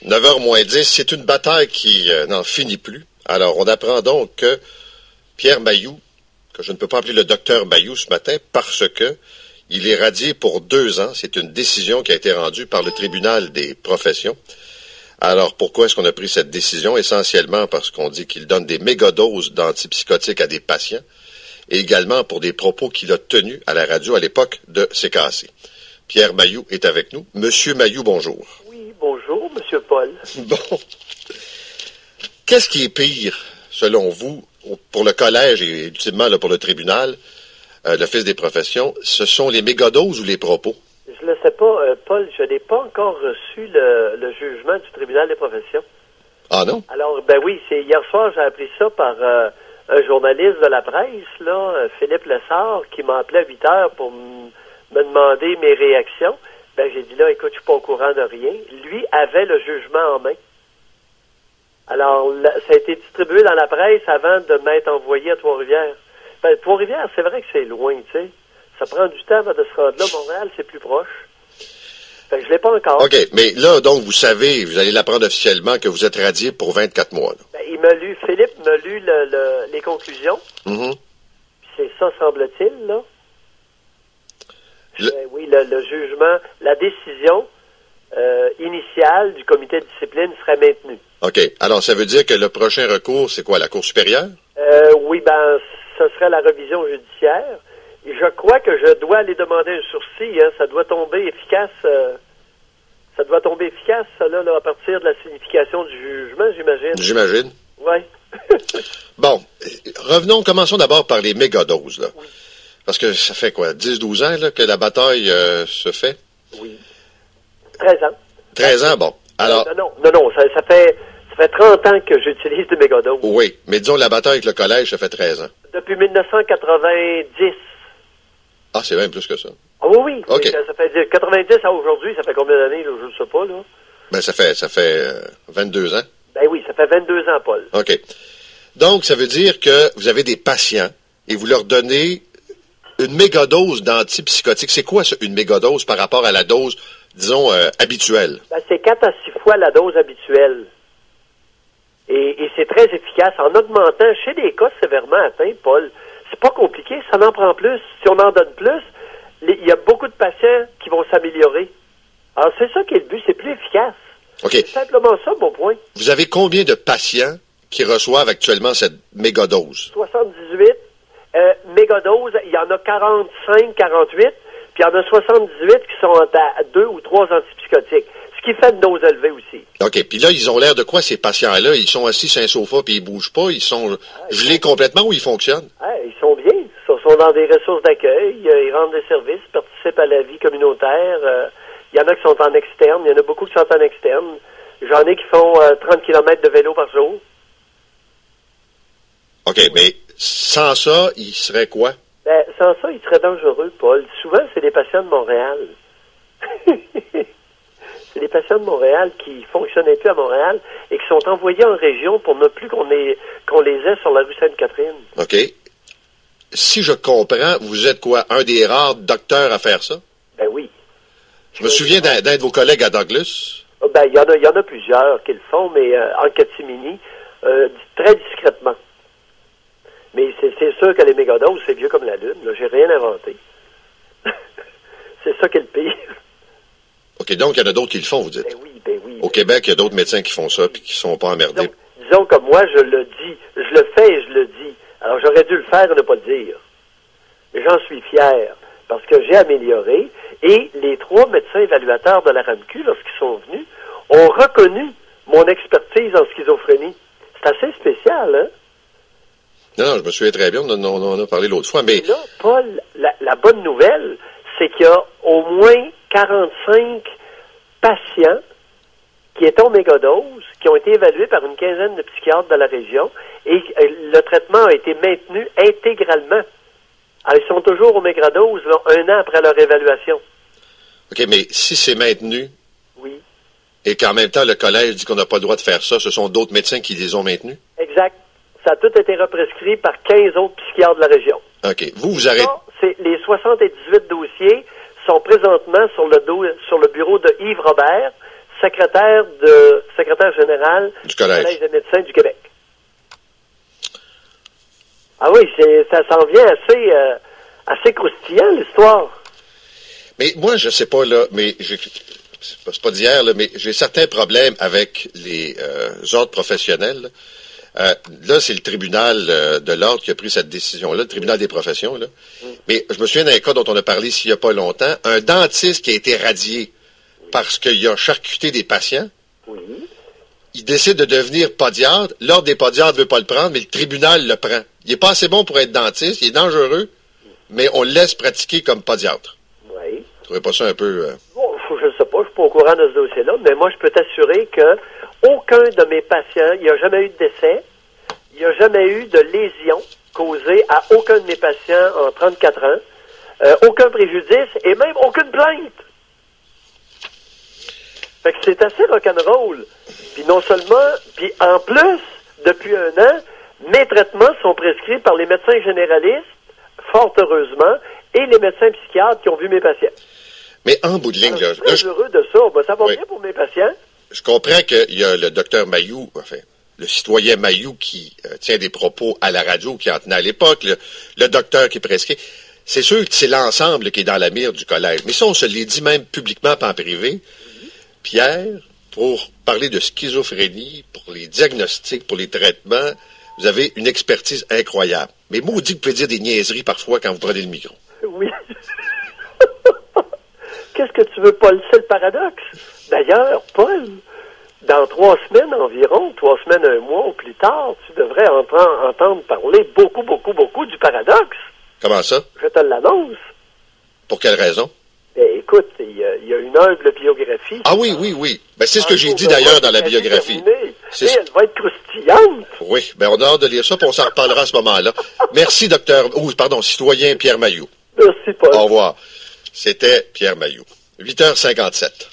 9h moins 10, c'est une bataille qui n'en finit plus. Alors, on apprend donc que Pierre Mailloux, que je ne peux pas appeler le docteur Mailloux ce matin, parce que il est radié pour 2 ans. C'est une décision qui a été rendue par le tribunal des professions. Alors, pourquoi est-ce qu'on a pris cette décision? Essentiellement parce qu'on dit qu'il donne des mégadoses d'antipsychotiques à des patients, et également pour des propos qu'il a tenus à la radio à l'époque de CKC. Pierre Mailloux est avec nous. Monsieur Mailloux, bonjour. Oui, bonjour, Monsieur Paul. Bon. Qu'est-ce qui est pire, selon vous, pour le collège et ultimement là, pour le tribunal, l'Office des professions, ce sont les mégadoses ou les propos? Je ne le sais pas, Paul, je n'ai pas encore reçu le jugement du tribunal des professions. Ah non? Alors, ben oui, c'est hier soir, j'ai appris ça par un journaliste de la presse, là, Philippe Lessard, qui m'a appelé à 8 heures pour me demander mes réactions. Ben, j'ai dit là, écoute, je suis pas au courant de rien. Lui avait le jugement en main. Alors, ça a été distribué dans la presse avant de m'être envoyé à Trois-Rivières. Ben, Trois-Rivières, c'est vrai que c'est loin, tu sais. Ça prend du temps avant de se rendre là. Montréal, c'est plus proche. Fait que je l'ai pas encore. OK, mais là, donc, vous savez, vous allez l'apprendre officiellement que vous êtes radié pour 24 mois. Là. Ben, Philippe m'a lu les conclusions. Mm-hmm. C'est ça, semble-t-il, là. Oui, le jugement, la décision initiale du comité de discipline serait maintenue. OK. Alors, ça veut dire que le prochain recours, c'est quoi, la Cour supérieure? Oui, ben, ce serait la révision judiciaire. Et je crois que je dois aller demander un sursis. Hein. Ça doit tomber efficace. Ça doit tomber efficace, ça, là, à partir de la signification du jugement, j'imagine. J'imagine. Oui. Bon, commençons d'abord par les mégadoses, là. Oui. Parce que ça fait quoi, 10-12 ans là, que la bataille se fait? Oui. 13 ans. 13 ans, bon. Alors, Non, ça fait 30 ans que j'utilise des mégadoses. Oui, mais disons la bataille avec le collège, ça fait 13 ans. Depuis 1990. Ah, c'est même plus que ça. Ah oui. OK. Ça fait 90 à aujourd'hui, ça fait combien d'années, là, je ne sais pas, là? Ben, ça fait 22 ans. Ben oui, ça fait 22 ans, Paul. OK. Donc, ça veut dire que vous avez des patients et vous leur donnez une mégadose d'antipsychotiques. C'est quoi, ça, une mégadose par rapport à la dose, disons, habituelle? Ben, c'est 4 à 6 fois la dose habituelle. Et c'est très efficace en augmentant, chez des cas sévèrement atteints, Paul. C'est pas compliqué, ça en prend plus. Si on en donne plus, il y a beaucoup de patients qui vont s'améliorer. Alors, c'est ça qui est le but, c'est plus efficace. OK. C'est simplement ça, mon point. Vous avez combien de patients qui reçoivent actuellement cette mégadose? 78. Mégadose, il y en a 45, 48, puis il y en a 78 qui sont à 2 ou 3 antipsychotiques. Ce qui fait une dose élevée aussi. OK. Puis là, ils ont l'air de quoi, ces patients-là? Ils sont assis sur un sofa puis ils bougent pas? Ils sont gelés complètement ou ils fonctionnent? Ils sont bien. Ils sont dans des ressources d'accueil. Ils rendent des services, participent à la vie communautaire. Il y en a qui sont en externe. Il y en a beaucoup qui sont en externe. J'en ai qui font 30 km de vélo par jour. OK, mais sans ça, il serait quoi? Ben, sans ça, il serait dangereux, Paul. Souvent, c'est des patients de Montréal. C'est des patients de Montréal qui fonctionnaient plus à Montréal et qui sont envoyés en région pour ne plus qu'on les ait sur la rue Sainte-Catherine. OK. Si je comprends, vous êtes quoi? Un des rares docteurs à faire ça? Ben oui. Je me souviens d'un de vos collègues à Douglas. Ben, il y en a plusieurs qui le font, mais en catimini, très discrètement. Mais c'est sûr que les mégadoses, c'est vieux comme la lune. Là, j'ai rien inventé. C'est ça qui est le pire. OK, donc il y en a d'autres qui le font, vous dites? Ben oui. Au Québec, il y a d'autres médecins qui font ça et qui sont pas emmerdés. Disons que moi, je le dis. Je le fais et je le dis. Alors, j'aurais dû le faire et ne pas le dire. Mais j'en suis fier parce que j'ai amélioré et les 3 médecins évaluateurs de la RAMQ, lorsqu'ils sont venus, ont reconnu mon expertise en schizophrénie. C'est assez spécial, hein? Non, je me souviens très bien, on en a parlé l'autre fois, mais... Là, Paul, la bonne nouvelle, c'est qu'il y a au moins 45 patients qui étaient en mégadose, qui ont été évalués par une quinzaine de psychiatres de la région, et le traitement a été maintenu intégralement. Alors, ils sont toujours au mégadose, là, 1 an après leur évaluation. OK, mais si c'est maintenu, oui, et qu'en même temps, le collège dit qu'on n'a pas le droit de faire ça, ce sont d'autres médecins qui les ont maintenus? Exact. Ça a tout été represcrit par 15 autres psychiatres de la région. OK. Vous arrêtez... Les 78 dossiers sont présentement sur le bureau de Yves Robert. secrétaire général Du Collège des médecins du Québec. Ah oui, ça s'en vient assez croustillant, l'histoire. Mais moi, je sais pas, là, mais c'est pas d'hier, là, mais j'ai certains problèmes avec les ordres professionnels. Là, c'est le tribunal de l'ordre qui a pris cette décision-là, le tribunal des professions, là. Mais je me souviens d'un cas dont on a parlé ici il n'y a pas longtemps, un dentiste qui a été radié parce qu'il a charcuté des patients. Oui. Il décide de devenir podiatre. L'ordre des podiatres ne veut pas le prendre, mais le tribunal le prend. Il n'est pas assez bon pour être dentiste, il est dangereux, mais on le laisse pratiquer comme podiatre. Oui. Vous trouvez pas ça un peu... Bon, je ne sais pas, je ne suis pas au courant de ce dossier-là, mais moi, je peux t'assurer que aucun de mes patients, il n'y a jamais eu de décès, il n'y a jamais eu de lésion causée à aucun de mes patients en 34 ans, aucun préjudice et même aucune plainte. Fait que c'est assez rock'n'roll. Puis non seulement, puis en plus, depuis un an, mes traitements sont prescrits par les médecins généralistes, fort heureusement, et les médecins psychiatres qui ont vu mes patients. Mais en bout de ligne, là, je suis heureux de ça. Ben, ça va bien pour mes patients. Je comprends qu'il y a le docteur Mailloux, enfin, le citoyen Mailloux qui tient des propos à la radio, qui en tenait à l'époque, le docteur qui est prescrit. C'est sûr que c'est l'ensemble qui est dans la mire du collège. Mais ça, on se l'est dit même publiquement, pas en privé. Pierre, pour parler de schizophrénie, pour les diagnostics, pour les traitements, vous avez une expertise incroyable. Mais maudit, vous pouvez dire des niaiseries parfois quand vous prenez le micro. Oui. Qu'est-ce que tu veux, Paul? C'est le paradoxe. D'ailleurs, Paul, dans 3 semaines environ, 3 semaines, 1 mois ou plus tard, tu devrais entendre parler beaucoup du paradoxe. Comment ça? Je te l'annonce. Pour quelle raison? Écoute, il y a une humble biographie. Ah oui. Ben, c'est ce que j'ai dit d'ailleurs dans la biographie. Et elle va être croustillante. Oui, ben on a hâte de lire ça, puis on s'en reparlera à ce moment-là. Merci, citoyen Pierre Mailloux. Merci, Paul. Au revoir. C'était Pierre Mailloux. 8h57.